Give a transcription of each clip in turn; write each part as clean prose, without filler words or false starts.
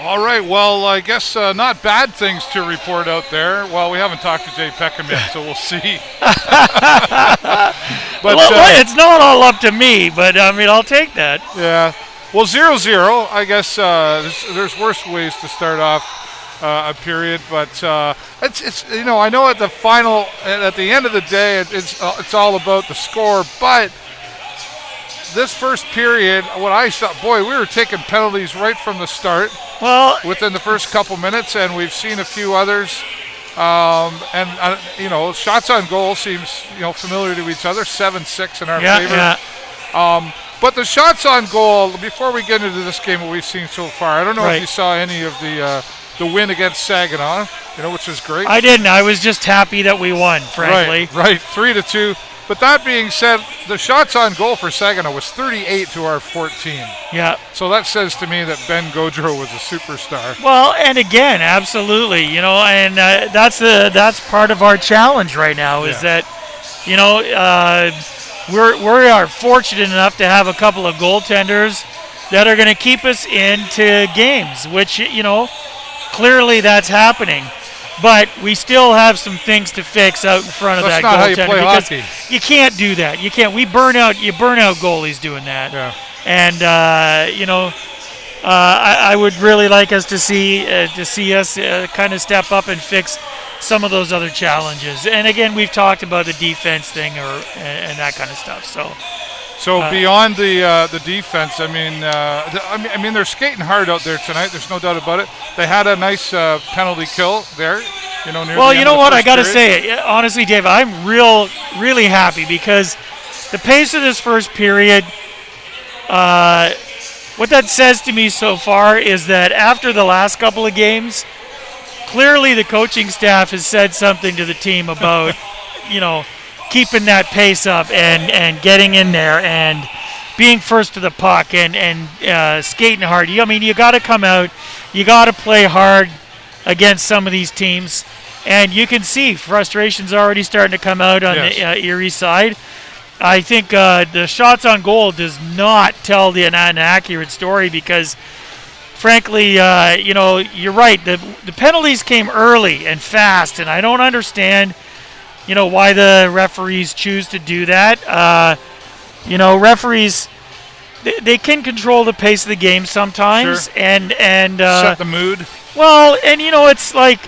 All right, well, I guess not bad things to report out there. Well, we haven't talked to Jay Peckham yet, so we'll see. But well, it's not all up to me, but I mean, I'll take that. Yeah. Well, 0-0, I guess there's worse ways to start off a period, but it's I know at the end of the day, it's all about the score, but this first period, what I saw, boy, we were taking penalties right from the start. Well, within the first couple minutes, and we've seen a few others. Shots on goal seems familiar to each other. 7-6 in our favor. Yeah. But the shots on goal. Before we get into this game, what we've seen so far, I don't know if you saw any of the win against Saginaw, which is great. I didn't. I was just happy that we won, frankly. Right. 3-2. But that being said, the shots on goal for Saginaw was 38 to our 14. Yeah. So that says to me that Ben Gaudreau was a superstar. Well, and again, absolutely, and that's part of our challenge right now is that, we are fortunate enough to have a couple of goaltenders that are going to keep us into games, which, clearly that's happening. But we still have some things to fix out in front of that goaltender. That's not how you play hockey. You can't do that. You can't. You burn out goalies doing that. Yeah. And I would really like us to see us kind of step up and fix some of those other challenges. And again, we've talked about the defense thing and that kind of stuff. So beyond the defense, I mean, they're skating hard out there tonight. There's no doubt about it. They had a nice penalty kill there. Near the end of the what? first I got to period. say, honestly, Dave, I'm really happy because the pace of this first period, what that says to me so far is that after the last couple of games, clearly the coaching staff has said something to the team about, keeping that pace up and getting in there and being first to the puck and skating hard. You got to come out. You got to play hard against some of these teams. And you can see frustration's already starting to come out on the Erie side. I think the shots on goal does not tell an accurate story because, frankly, you're right. The penalties came early and fast, and I don't understand why the referees choose to do that. Referees, they can control the pace of the game sometimes. Sure. And set the mood. Well, and it's like,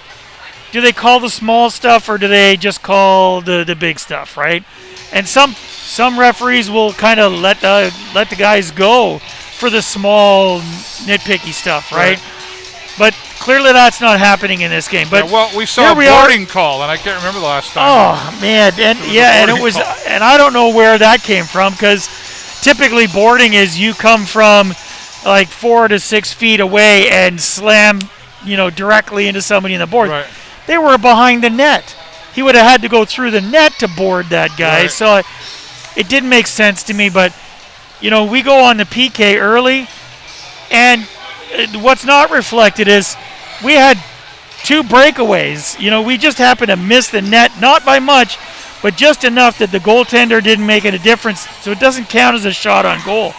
do they call the small stuff or do they just call the big stuff, right? And some referees will kind of let the guys go for the small nitpicky stuff, right? But clearly that's not happening in this game. But we saw a boarding call, and I can't remember the last time. Oh man, and I don't know where that came from because typically boarding is you come from like 4 to 6 feet away and slam, directly into somebody in the board. Right. They were behind the net. He would have had to go through the net to board that guy. Right. So it didn't make sense to me. But we go on the PK early, and what's not reflected is we had 2 breakaways. We just happened to miss the net, not by much, but just enough that the goaltender didn't make it a difference, so it doesn't count as a shot on goal.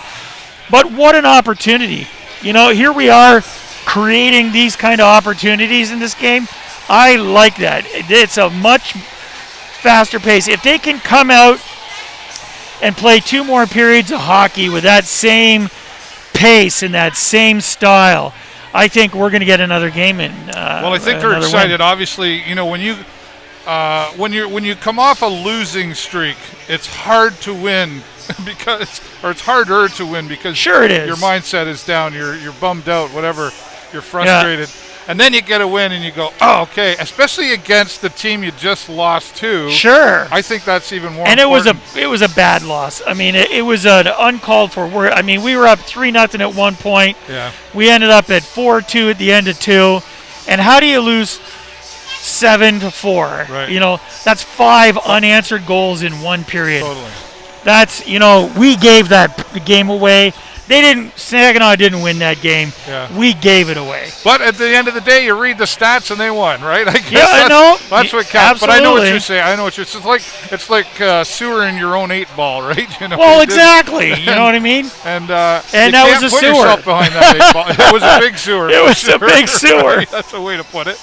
But what an opportunity. Here we are creating these kind of opportunities in this game. I like that. It's a much faster pace. If they can come out and play 2 more periods of hockey with that same pace and that same style, I think we're going to get another game in. Well, I think they're excited. Win. Obviously, when you come off a losing streak, it's hard to win it's harder to win because sure it is. Your mindset is down. You're bummed out. Whatever. You're frustrated. Yeah. And then you get a win and you go, oh, okay. Especially against the team you just lost to. Sure. I think that's even more. And important. it was a bad loss. I mean, it was an uncalled for. We were up 3-0 at one point. Yeah. We ended up at 4-2 at the end of 2. And how do you lose 7-4? Right. That's 5 unanswered goals in one period. Totally. That's we gave that game away. Saginaw didn't win that game. Yeah. We gave it away. But at the end of the day, you read the stats and they won, right? I guess that's what counts. But I know what you're saying. I know what you're saying. It's like sewer in your own 8-ball, right? You know. Well, exactly. You know what I mean? And that was a put sewer. Yourself behind that 8-ball. It was a big sewer. It was a big sewer. Right? That's a way to put it.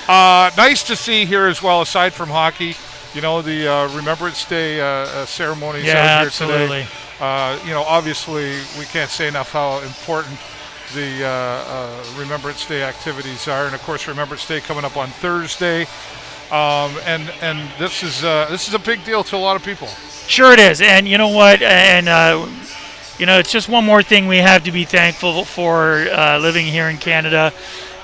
Nice to see here as well, aside from hockey. You know, the Remembrance Day ceremonies out here absolutely. today. Obviously, we can't say enough how important the Remembrance Day activities are, and of course, Remembrance Day coming up on Thursday. And this is a big deal to a lot of people. Sure, it is. And you know what? And it's just one more thing we have to be thankful for living here in Canada.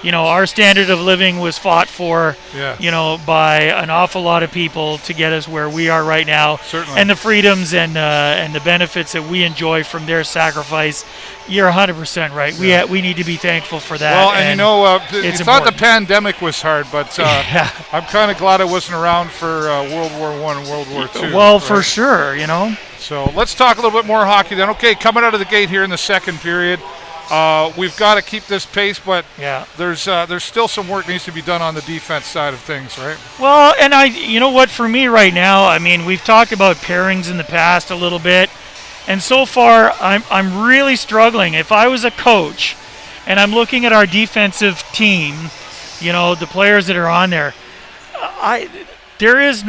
Our standard of living was fought for, by an awful lot of people to get us where we are right now. Certainly. And the freedoms and the benefits that we enjoy from their sacrifice. You're 100% right. Yeah. We need to be thankful for that. Well, and you thought the important. pandemic was hard, but I'm kind of glad I wasn't around for World War I and World War II. Well, for sure, So let's talk a little bit more hockey then. Okay, coming out of the gate here in the second period. We've got to keep this pace, but there's still some work needs to be done on the defense side of things, right? Well, and you know what, for me right now, I mean, we've talked about pairings in the past a little bit, and so far I'm really struggling. If I was a coach and I'm looking at our defensive team, the players that are on there, there has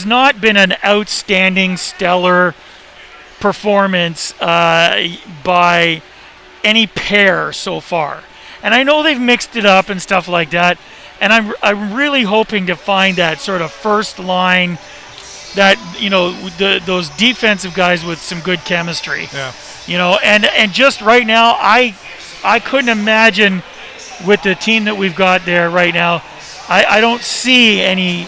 not been an outstanding, stellar performance by any pair so far. And I know they've mixed it up and stuff like that, and I'm really hoping to find that sort of first line, that those defensive guys with some good chemistry. Yeah. And just right now I couldn't imagine with the team that we've got there right now, I don't see any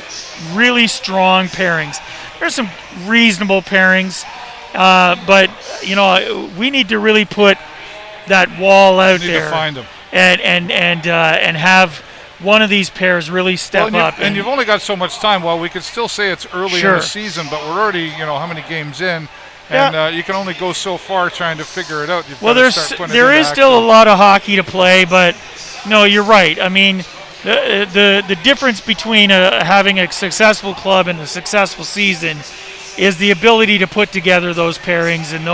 really strong pairings. There's some reasonable pairings. But we need to really put that wall out there. To find them. And have one of these pairs really step up. And you've only got so much time. Well, we could still say it's early in the season, but we're already how many games in, and you can only go so far trying to figure it out. There is still a lot of hockey to play, but no, you're right. I mean, the difference between having a successful club and a successful season is the ability to put together those pairings and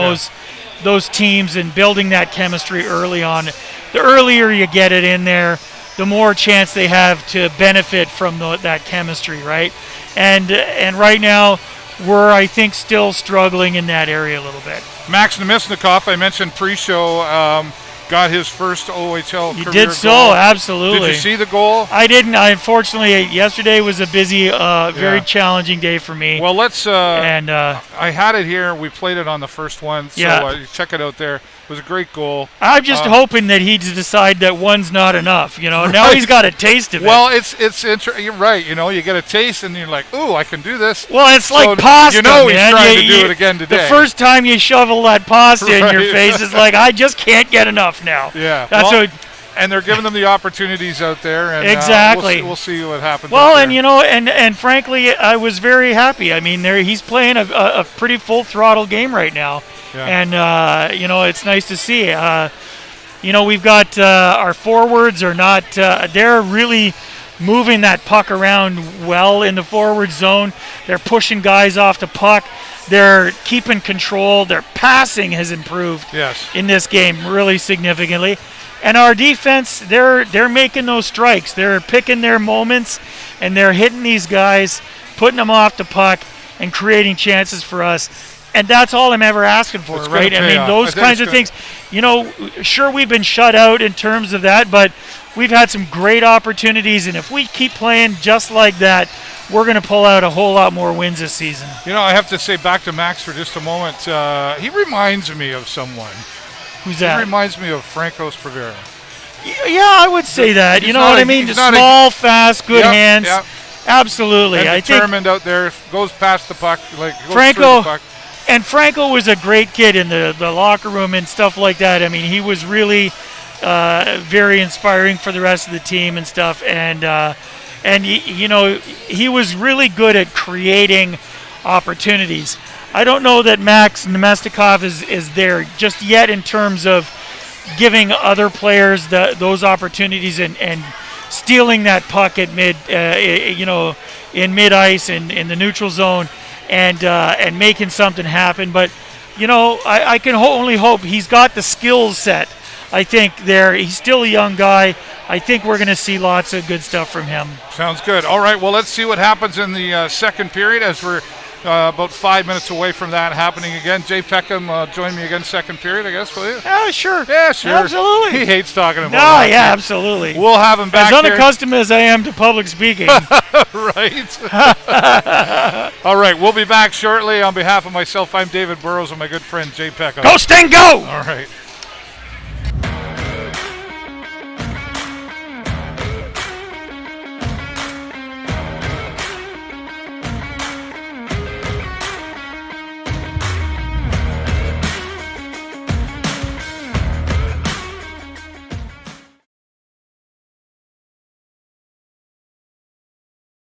those teams and building that chemistry early on. The earlier you get it in there, the more chance they have to benefit from that chemistry, right? And right now, we're, I think, still struggling in that area a little bit. Max Nemesnikov, I mentioned pre-show, got his first OHL career goal. He did so, goal. Absolutely. Did you see the goal? I didn't. Unfortunately, yesterday was a busy, very challenging day for me. Well, I had it here. We played it on the first one, so check it out there. It was a great goal. I'm just hoping that he'd decide that one's not enough. Now he's got a taste of it. Well, you're right. You get a taste, and you're like, ooh, I can do this. Well, it's like pasta, he's trying to do it again today. The first time you shovel that pasta in your face, it's like, I just can't get enough now. Yeah. And they're giving them the opportunities out there. And, exactly. We'll see what happens. Well, and frankly, I was very happy. I mean, he's playing a pretty full throttle game right now. Yeah. And, it's nice to see. We've got our forwards are not, they're really moving that puck around well in the forward zone. They're pushing guys off the puck. They're keeping control. Their passing has improved in this game really significantly. And our defense, they're making those strikes. They're picking their moments, and they're hitting these guys, putting them off the puck, and creating chances for us. And that's all I'm ever asking for, right? I mean, those kinds of things. Sure, we've been shut out in terms of that, but we've had some great opportunities. And if we keep playing just like that, we're going to pull out a whole lot more wins this season. I have to say, back to Max for just a moment, he reminds me of someone. Who's that? He reminds me of Franco Spravera. Yeah, I would say that. You know what I mean? Small, fast, good hands. Yep. Absolutely. And determined out there, goes past the puck. Franco, and Franco was a great kid in the locker room and stuff like that. I mean, he was really very inspiring for the rest of the team and stuff. And he was really good at creating opportunities. I don't know that Max Nemestikov is there just yet in terms of giving other players those opportunities and stealing that puck at in mid ice and in the neutral zone and making something happen. But I can only hope he's got the skills set. I think there. He's still a young guy. I think we're going to see lots of good stuff from him. Sounds good. All right, well, let's see what happens in the second period as we're about 5 minutes away from that happening again. Jay Peckham, join me again second period, I guess, will you? Yeah, sure. Yeah, sure. Absolutely. He hates talking about that. Yeah, absolutely. We'll have him back as unaccustomed as I am to public speaking. Right. All right, we'll be back shortly. On behalf of myself, I'm David Burrows and my good friend Jay Peckham. Go Sting, go! All right.